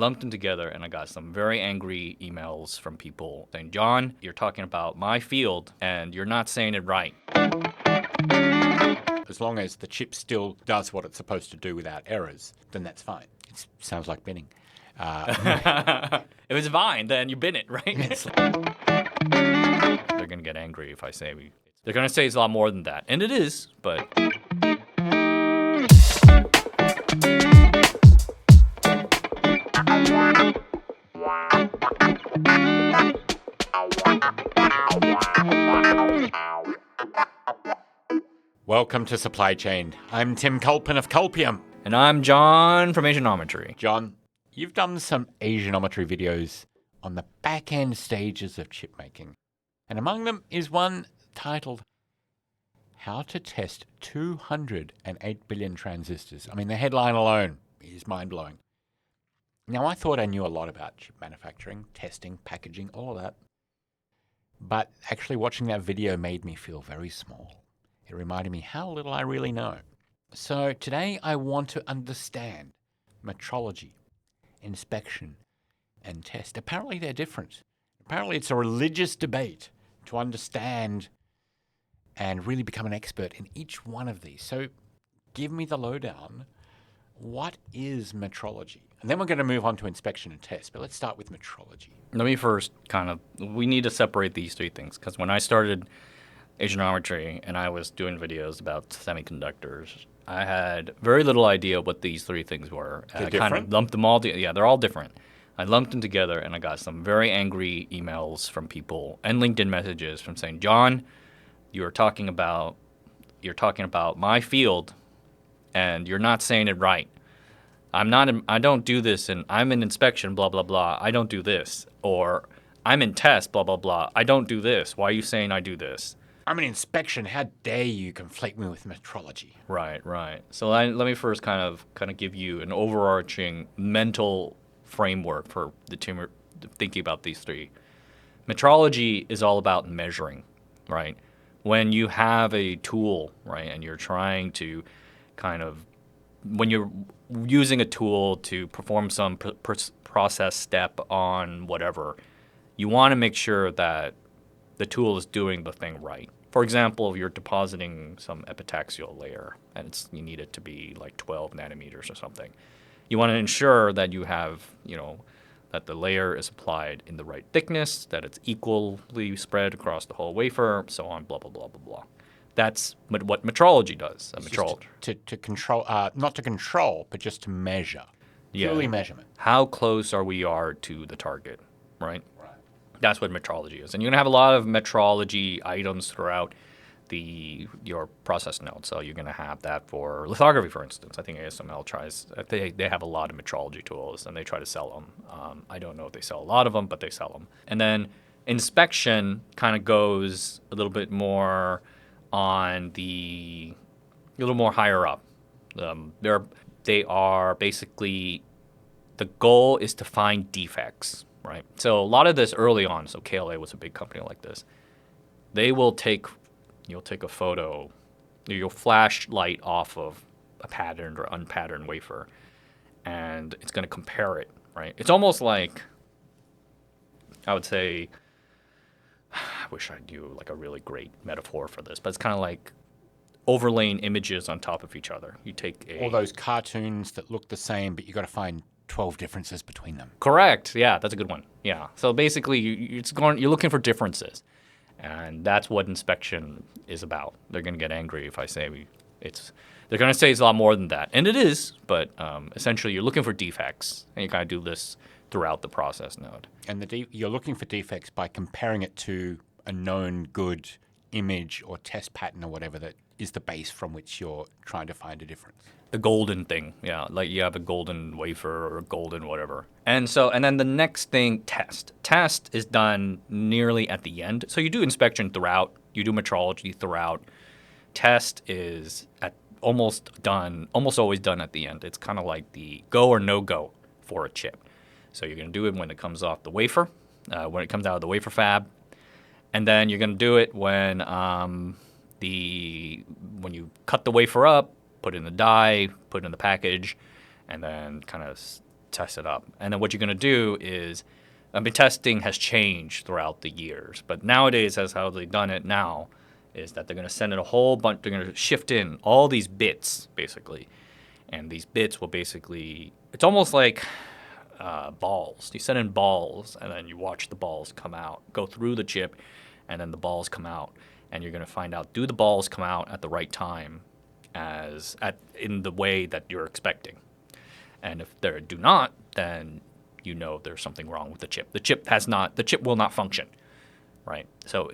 Lumped them together, and I got some very angry emails from people saying, John, you're talking about my field, and you're not saying it right. As long as the chip still does what it's supposed to do without errors, then that's fine. It sounds like binning. If it's fine, then you bin it, right? They're going to get angry if I say they're going to say it's a lot more than that. And it is, but... Welcome to Supply Chain. I'm Tim Culpin of Culpium. And I'm Jon from Asianometry. Jon, you've done some Asianometry videos on the back-end stages of chip making. And among them is one titled, How to Test 208 Billion Transistors. I mean, the headline alone is mind-blowing. Now, I thought I knew a lot about chip manufacturing, testing, packaging, all of that. But actually watching that video made me feel very small. It reminded me how little I really know. So today I want to understand metrology, inspection, and test. Apparently they're different. Apparently it's a religious debate to understand and really become an expert in each one of these. So give me the lowdown. What is metrology? And then we're going to move on to inspection and test. But let's start with metrology. Let me first we need to separate these three things, because when I started Asianometry and I was doing videos about semiconductors, I had very little idea what these three things were. They're kind of lumped them all together. Yeah, they're all different. I lumped them together, and I got some very angry emails from people and LinkedIn messages from saying, John, you're talking about my field, and you're not saying it right. I don't do this, and I'm in inspection, blah, blah, blah. I don't do this. Or I'm in test, blah, blah, blah. I don't do this. Why are you saying I do this? I'm in inspection. How dare you conflate me with metrology? Right. So let me first kind of give you an overarching mental framework for thinking about these three. Metrology is all about measuring, right? When you have a tool, right, and you're trying to when you're using a tool to perform some process step on whatever, you want to make sure that the tool is doing the thing right. For example, if you're depositing some epitaxial layer and you need it to be like 12 nanometers or something, you want to ensure that you have, that the layer is applied in the right thickness, that it's equally spread across the whole wafer, so on, blah, blah, blah, blah, blah. That's what metrology does. To control, not to control, but just to measure. Purely measurement. How close we are to the target, right? That's what metrology is. And you're going to have a lot of metrology items throughout your process node. So you're going to have that for lithography, for instance. I think ASML they have a lot of metrology tools, and they try to sell them. I don't know if they sell a lot of them, but they sell them. And then inspection kind of goes a little bit more on a little more higher up. They are basically, the goal is to find defects. Right. So a lot of this early on, so KLA was a big company like this. You'll take a photo, you'll flash light off of a patterned or unpatterned wafer, and it's going to compare it, right? It's almost like, I would say, I wish I knew like a really great metaphor for this, but it's kind of like overlaying images on top of each other. You take all those cartoons that look the same, but you got to find 12 differences between them. Correct. Yeah, that's a good one. Yeah. So basically, you're looking for differences, and that's what inspection is about. They're going to get angry if I say they're going to say it's a lot more than that, and it is. But essentially, you're looking for defects, and you kind of do this throughout the process node. And you're looking for defects by comparing it to a known good image or test pattern or whatever that is the base from which you're trying to find a difference. The golden thing, yeah, like you have a golden wafer or a golden whatever. And then the next thing, test. Test is done nearly at the end. So you do inspection throughout, you do metrology throughout. Test is almost always done at the end. It's kind of like the go or no go for a chip. So you're going to do it when it comes off the wafer, when it comes out of the wafer fab, and then you're going to do it when you cut the wafer up, put it in the die, put it in the package, and then kind of test it up. And then what you're going to do is, testing has changed throughout the years, but nowadays, as how they've done it now, is that they're going to send in a whole bunch, they're going to shift in all these bits, basically. And these bits will basically, it's almost like balls. You send in balls, and then you watch the balls come out, go through the chip, and then the balls come out. And you're going to find out, do the balls come out at the right time in the way that you're expecting? And if they do not, then you know there's something wrong with the chip. The chip will not function. Right. So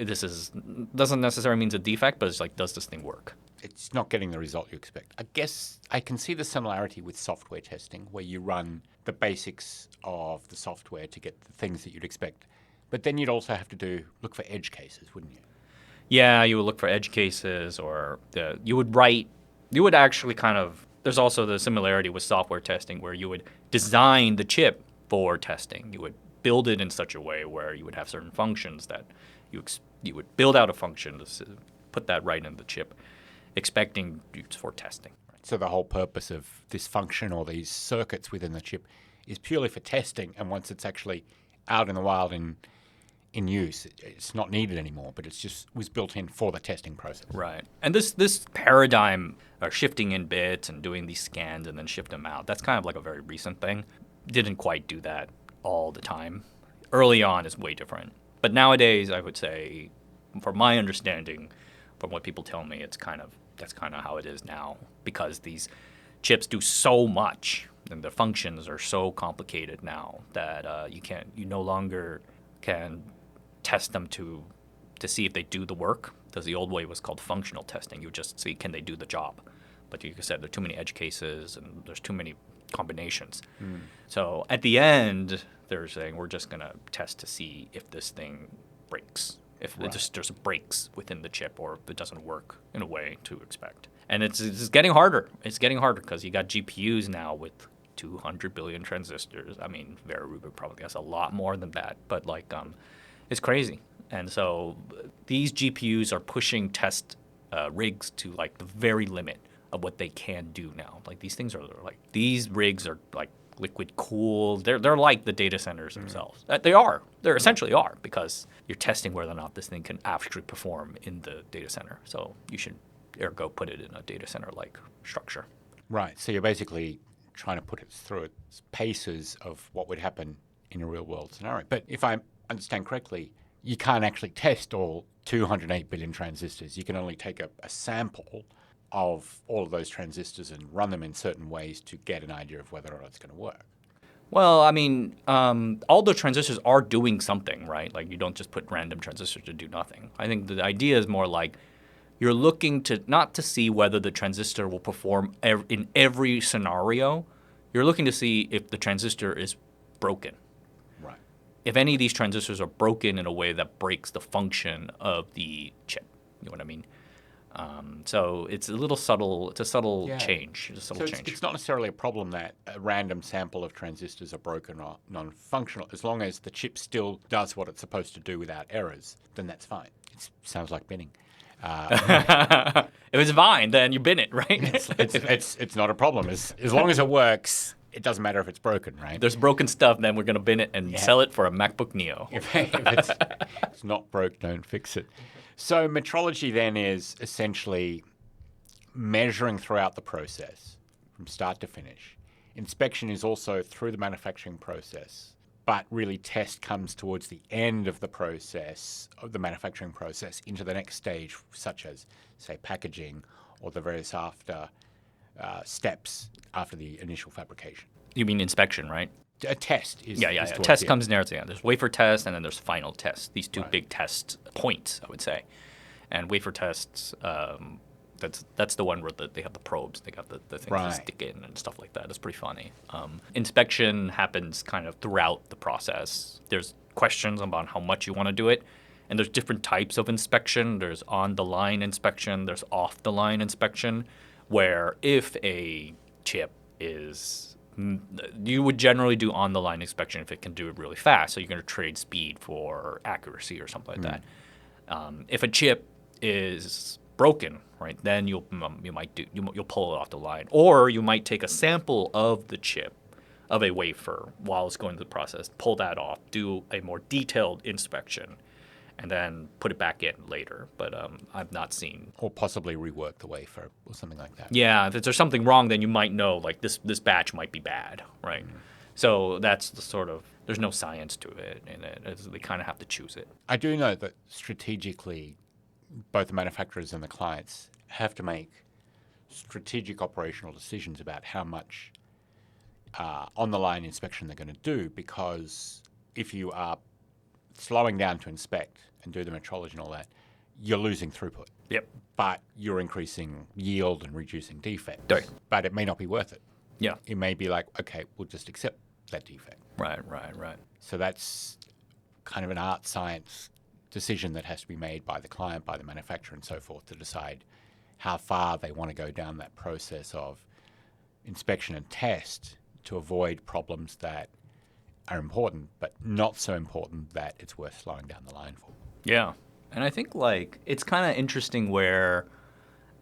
doesn't necessarily mean it's a defect, but it's like, does this thing work? It's not getting the result you expect. I guess I can see the similarity with software testing, where you run the basics of the software to get the things that you'd expect. But then you'd also have to look for edge cases, wouldn't you? Yeah, you would look for edge cases, or you would actually there's also the similarity with software testing, where you would design the chip for testing. You would build it in such a way where you would have certain functions that you would build out a function to put that right in the chip, expecting it for testing. So the whole purpose of this function or these circuits within the chip is purely for testing, and once it's actually out in the wild in use, it's not needed anymore, but it's just was built in for the testing process. Right. And this paradigm of shifting in bits and doing these scans and then shift them out, that's kind of like a very recent thing. Didn't quite do that all the time. Early on is way different. But nowadays, I would say, from my understanding, from what people tell me, that's kind of how it is now, because these chips do so much and the functions are so complicated now that you no longer can test them to see if they do the work. Because the old way was called functional testing. You would just see, can they do the job? But like you said, there are too many edge cases and there's too many combinations. So at the end, they're saying we're just going to test to see if this thing breaks, if there's breaks within the chip, or if it doesn't work in a way to expect. And it's getting harder. It's getting harder because you got GPUs now with 200 billion transistors. I mean, Vera Rubin probably has a lot more than that, but it's crazy. And so these GPUs are pushing test rigs to like the very limit of what they can do now. Like these rigs are like liquid cooled. They're like the data centers themselves. They're essentially are, because you're testing whether or not this thing can actually perform in the data center. So you should ergo put it in a data center like structure. Right. So you're basically trying to put it through its paces of what would happen in a real world scenario. But if I understand correctly, you can't actually test all 208 billion transistors. You can only take a sample of all of those transistors and run them in certain ways to get an idea of whether or not it's going to work. Well, I mean, all the transistors are doing something, right? Like, you don't just put random transistors to do nothing. I think the idea is more like you're looking to not to see whether the transistor will perform in every scenario. You're looking to see if the transistor is broken. Right. If any of these transistors are broken in a way that breaks the function of the chip. You know what I mean? So it's a little subtle. It's a subtle change. It's a subtle change. It's not necessarily a problem that a random sample of transistors are broken or non-functional. As long as the chip still does what it's supposed to do without errors, then that's fine. It sounds like binning. If it's fine, then you bin it, right? It's not a problem. As long as it works, it doesn't matter if it's broken, right? There's broken stuff, then we're going to bin it and sell it for a MacBook Neo. If it's not broke, don't fix it. So metrology then is essentially measuring throughout the process from start to finish. Inspection is also through the manufacturing process, but really test comes towards the end of the process, of the manufacturing process, into the next stage, such as, say, packaging or the various after steps after the initial fabrication. You mean inspection, right? A test is a test comes near the end. There's wafer test and then there's final test. These two big test points, I would say. And wafer tests, that's the one where they have the probes. They got the things to stick in and stuff like that. It's pretty funny. Inspection happens kind of throughout the process. There's questions about how much you want to do it. And there's different types of inspection. There's on-the-line inspection. There's off-the-line inspection, where if a chip is... You would generally do on-the-line inspection if it can do it really fast. So you're going to trade speed for accuracy or something like that. If a chip is broken, right, then you'll pull it off the line, or you might take a sample of the chip, of a wafer while it's going through the process, pull that off, do a more detailed inspection, and then put it back in later. But I've not seen. Or possibly rework the wafer or something like that. Yeah, if there's something wrong, then you might know, like, this batch might be bad, right? So that's the sort of, there's no science to it, and they kind of have to choose it. I do know that strategically, both the manufacturers and the clients have to make strategic operational decisions about how much on-the-line inspection they're going to do, because if you are slowing down to inspect and do the metrology and all that, you're losing throughput. Yep. But you're increasing yield and reducing defect. Right. But it may not be worth it. Yeah. It may be like, okay, we'll just accept that defect. Right. So that's kind of an art science decision that has to be made by the client, by the manufacturer, and so forth, to decide how far they want to go down that process of inspection and test to avoid problems that are important, but not so important that it's worth slowing down the line for. Yeah. And I think, like, it's kind of interesting where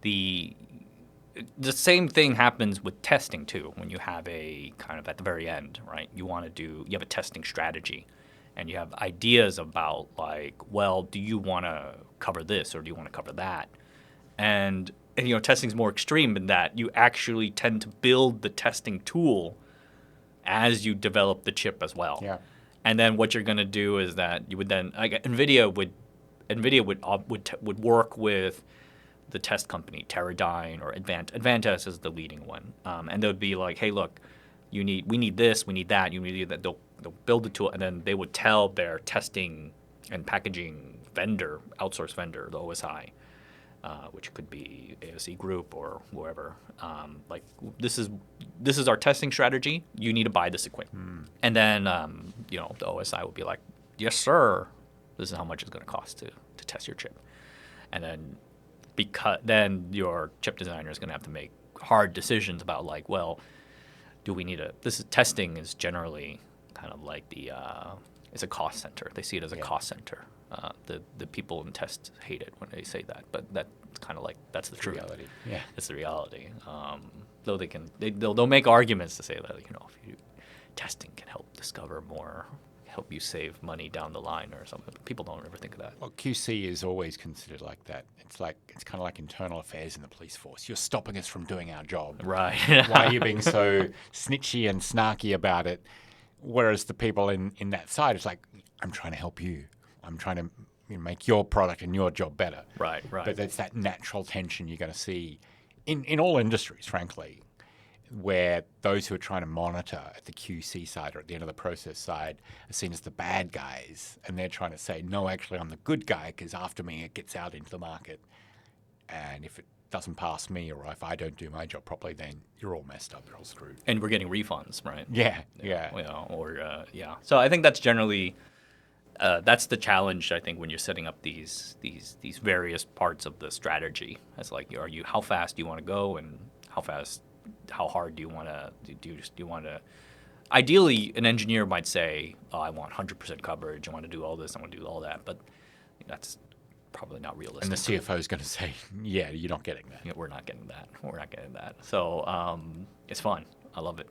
the same thing happens with testing too. When you have a kind of at the very end, right? You have a testing strategy, and you have ideas about, like, well, do you want to cover this or do you want to cover that? And testing is more extreme in that you actually tend to build the testing tool as you develop the chip as well. Yeah. And then what you're going to do is that you would then, like, NVIDIA would work with the test company, Teradyne or Advantest is the leading one, and they would be like, hey, look, we need this, we need that, you need that. They'll build the tool, and then they would tell their testing and packaging vendor, outsource vendor, the OSI, which could be ASE Group or whoever, like, this is our testing strategy. You need to buy this equipment, and then the OSI would be like, yes, sir. This is how much it's going to cost to test your chip, and then because then your chip designer is going to have to make hard decisions about, like, well, do we need testing is generally kind of like it's a cost center. They see it as a cost center. The people in test hate it when they say that, but that's kind of like, that's the truth. Reality. Yeah. It's the reality. Though they'll make arguments to say that, testing can help discover more, help you save money down the line or something. But people don't ever think of that. Well, QC is always considered like that. It's kind of like internal affairs in the police force. You're stopping us from doing our job. Right. Why are you being so snitchy and snarky about it? Whereas the people in that side, it's like, I'm trying to help you. I'm trying to make your product and your job better. Right. But it's that natural tension you're going to see in all industries, frankly, where those who are trying to monitor at the QC side or at the end of the process side are seen as the bad guys, and they're trying to say, no, actually, I'm the good guy, because after me, it gets out into the market. And if it doesn't pass me, or if I don't do my job properly, then you're all messed up, you're all screwed. And we're getting refunds, right? Yeah. So I think that's generally that's the challenge. I think when you're setting up these various parts of the strategy, it's like, how fast do you want to go, and how hard do you want to do? You want to? Ideally, an engineer might say, "Oh, I want 100% coverage. I want to do all this. I want to do all that," but that's probably not realistic. And the CFO is going to say, "Yeah, you're not getting that. Yeah, we're not getting that. We're not getting that." So it's fun. I love it.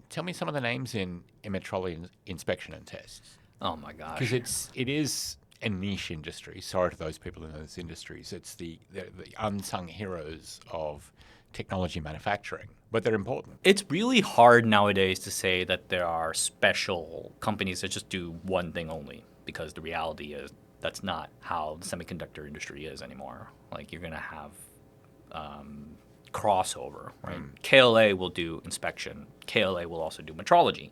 Tell me some of the names in metrology, inspection, and tests. Oh my gosh! Because it is a niche industry. Sorry to those people in those industries. It's the unsung heroes of technology manufacturing, but they're important. It's really hard nowadays to say that there are special companies that just do one thing only, because the reality is that's not how the semiconductor industry is anymore. Like, you're going to have crossover, right? KLA will do inspection. KLA will also do metrology.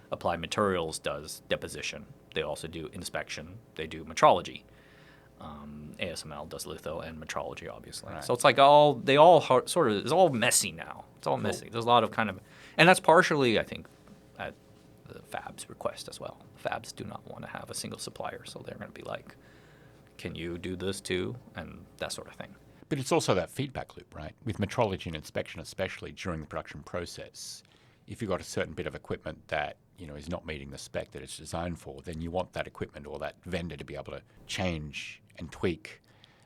Applied Materials does deposition. They also do inspection. They do metrology. ASML does litho and metrology, obviously. Right. So it's like it's all messy now. It's all messy. There's a lot of and that's partially, I think, at the fab's request as well. Fabs do not want to have a single supplier, so they're going to be like, can you do this too? And that sort of thing. But it's also that feedback loop, right? With metrology and inspection, especially during the production process, if you've got a certain bit of equipment that is not meeting the spec that it's designed for, then you want that equipment or that vendor to be able to change and tweak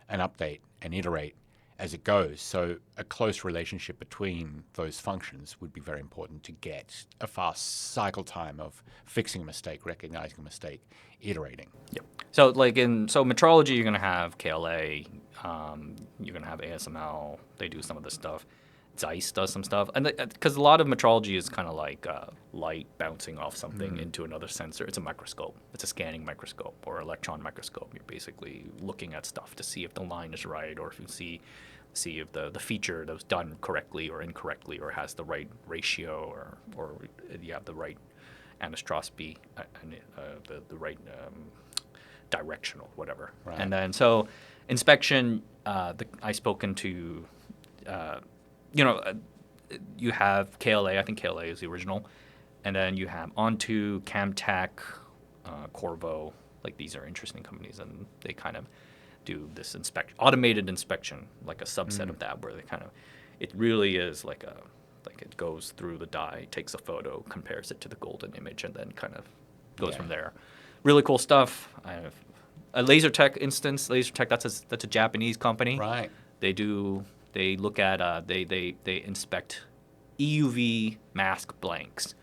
and update and iterate as it goes. So a close relationship between those functions would be very important to get a fast cycle time of fixing a mistake, recognizing a mistake, iterating. Yep. So metrology, you're gonna have KLA, you're gonna have ASML. They do some of this stuff. Zeiss does some stuff, and because a lot of metrology is kind of like light bouncing off something into another sensor. It's a microscope. It's a scanning microscope or electron microscope. You're basically looking at stuff to see if the line is right, or if you see if the feature that was done correctly or incorrectly, or has the right ratio, or you have the right anisotropy, the right directional, whatever. Right. And then so inspection, I spoken to. You have KLA. I think KLA is the original, and then you have Onto, Camtech, Corvo. Like, these are interesting companies, and they kind of do this automated inspection, like a subset of that, where they kind of, it really is like it goes through the die, takes a photo, compares it to the golden image, and then kind of goes from there. Really cool stuff. I have a LaserTech instance. LaserTech, that's a Japanese company. Right. They look at they inspect EUV mask blanks.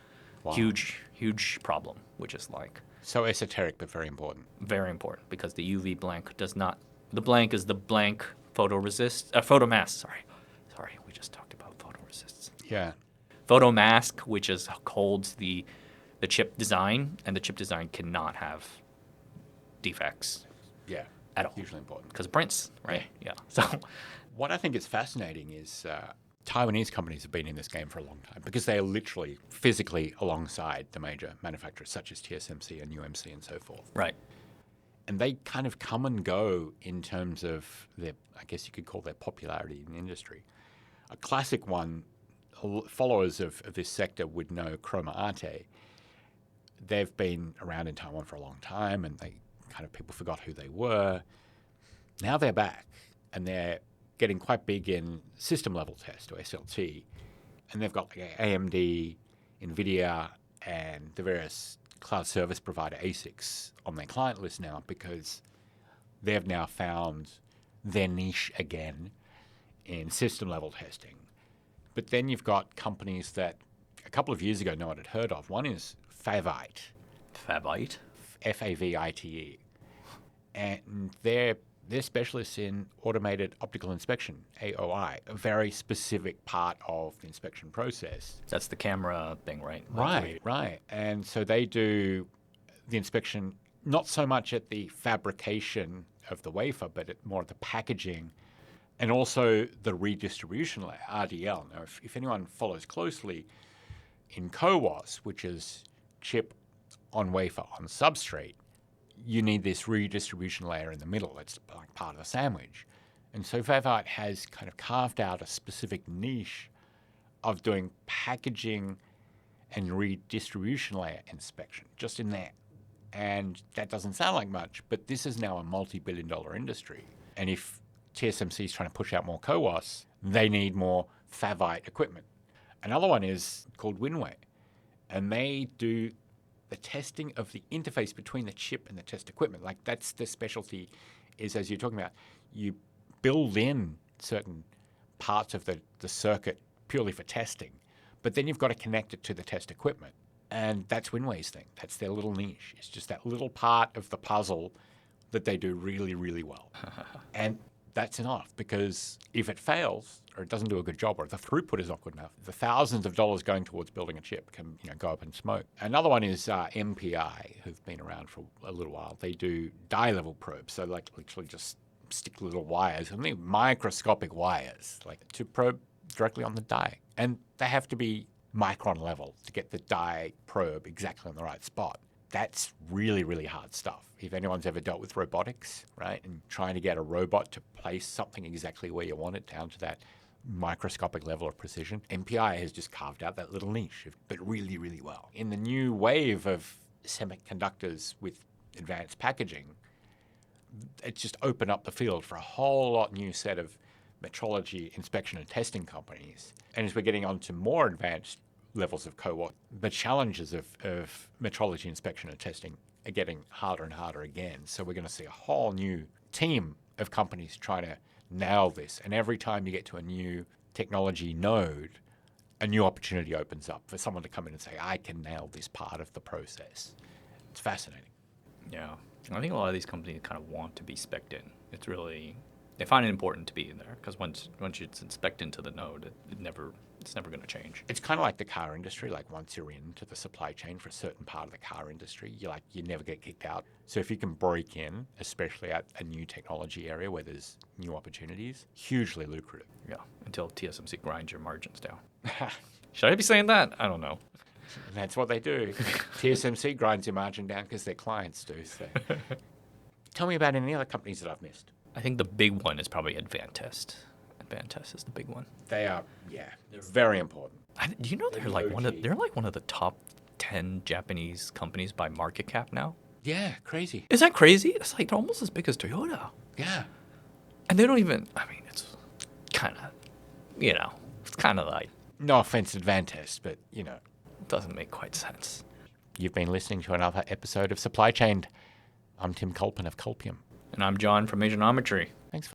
Wow. Huge problem, which is like So esoteric, but very important. very important, because the UV blank does not. The blank is the blank photomask. Sorry, we just talked about photoresists. Yeah. Photomask, which holds the chip design, and the chip design cannot have defects Yeah. at all, Hugely important. because it prints, right? Yeah. So What I think is fascinating is Taiwanese companies have been in this game for a long time because they are literally physically alongside the major manufacturers such as TSMC and UMC and so forth. right. And they kind of come and go in terms of their, I guess you could call their popularity in the industry. A classic one, followers of this sector would know Chroma Arte. They've been around in Taiwan for a long time, and people forgot who they were. Now they're back, and they're getting quite big in system level test, or SLT, and they've got like AMD, NVIDIA, and the various cloud service provider ASICs on their client list now, because they've now found their niche again in system level testing. But then you've got companies that a couple of years ago no one had heard of. One is Favite. Fabite. Favite. And they're specialists in automated optical inspection, AOI, a very specific part of the inspection process. That's the camera thing, right? Right. And so they do the inspection not so much at the fabrication of the wafer, but more at the packaging and also the redistribution layer, RDL. Now, if anyone follows closely, in CoWoS, which is chip on wafer on substrate, you need this redistribution layer in the middle. It's like part of the sandwich. And so Favite has kind of carved out a specific niche of doing packaging and redistribution layer inspection just in there. And that doesn't sound like much, but this is now a multi-billion-dollar industry. And if TSMC is trying to push out more CoWoS, they need more Favite equipment. Another one is called Winway, and they do the testing of the interface between the chip and the test equipment. Like, that's the specialty, is, as you're talking about, you build in certain parts of the circuit purely for testing, but then you've got to connect it to the test equipment. And that's Winway's thing. That's their little niche. It's just that little part of the puzzle that they do really, really well. And that's enough, because if it fails or it doesn't do a good job, or the throughput is not good enough, the thousands of dollars going towards building a chip can go up in smoke. Another one is MPI, who've been around for a little while. They do die level probes, so like literally just stick little wires, and they're microscopic wires, like to probe directly on the die. And they have to be micron level to get the die probe exactly in the right spot. That's really, really hard stuff. If anyone's ever dealt with robotics, right, and trying to get a robot to place something exactly where you want it down to that microscopic level of precision, MPI has just carved out that little niche, but really, really well. In the new wave of semiconductors with advanced packaging, it's just opened up the field for a whole lot new set of metrology, inspection, and testing companies. And as we're getting on to more advanced levels of CoWoS, the challenges of metrology, inspection, and testing are getting harder and harder again. So we're going to see a whole new team of companies trying to nail this. And every time you get to a new technology node, a new opportunity opens up for someone to come in and say, I can nail this part of the process. It's fascinating. Yeah. I think a lot of these companies kind of want to be spec'd in. It's really, they find it important to be in there because once it's spec'd into the node, it's never going to change. It's kind of like the car industry. Like once you're into the supply chain for a certain part of the car industry, you never get kicked out. So if you can break in, especially at a new technology area where there's new opportunities, hugely lucrative. Yeah. Until TSMC grinds your margins down. Should I be saying that? I don't know. And that's what they do. TSMC grinds your margin down because their clients do. So, tell me about any other companies that I've missed. I think the big one is probably Advantest. Advantest is the big one. They are, they're very important. Do you know they're like one of the top 10 Japanese companies by market cap now? Yeah, crazy. Is that crazy? It's like they're almost as big as Toyota. Yeah. And they don't even, I mean, it's kind of, it's kind of like, No offense, Advantest, but, doesn't make quite sense. You've been listening to another episode of Supply Chain. I'm Tim Culpin of Culpium. And I'm John from Asianometry.